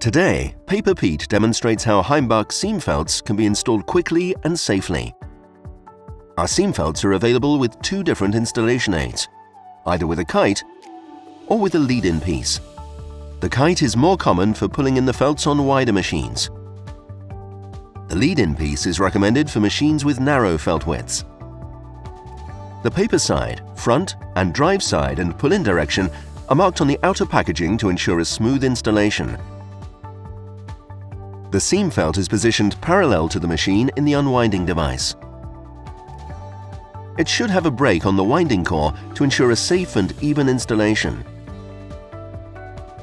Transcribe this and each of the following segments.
Today, Paper Pete demonstrates how Heimbach seam felts can be installed quickly and safely. Our seam felts are available with two different installation aids, either with a kite or with a lead-in piece. The kite is more common for pulling in the felts on wider machines. The lead-in piece is recommended for machines with narrow felt widths. The paper side, front and drive side and pull-in direction are marked on the outer packaging to ensure a smooth installation. The seam felt is positioned parallel to the machine in the unwinding device. It should have a brake on the winding core to ensure a safe and even installation.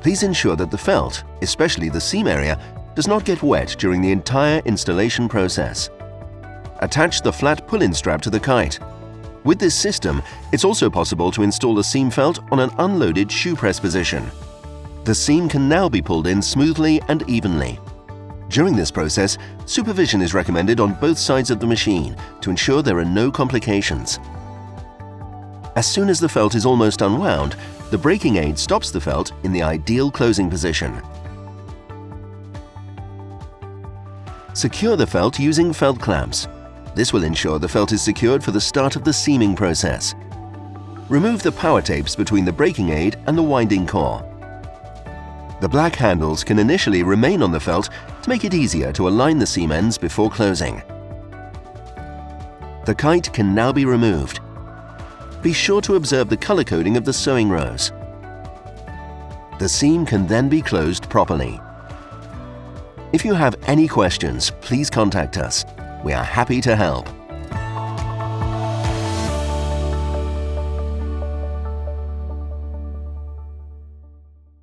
Please ensure that the felt, especially the seam area, does not get wet during the entire installation process. Attach the flat pull-in strap to the kite. With this system, it's also possible to install the seam felt on an unloaded shoe press position. The seam can now be pulled in smoothly and evenly. During this process, supervision is recommended on both sides of the machine to ensure there are no complications. As soon as the felt is almost unwound, the braking aid stops the felt in the ideal closing position. Secure the felt using felt clamps. This will ensure the felt is secured for the start of the seaming process. Remove the power tapes between the braking aid and the winding core. The black handles can initially remain on the felt to make it easier to align the seam ends before closing. The kite can now be removed. Be sure to observe the color coding of the sewing rows. The seam can then be closed properly. If you have any questions, please contact us. We are happy to help.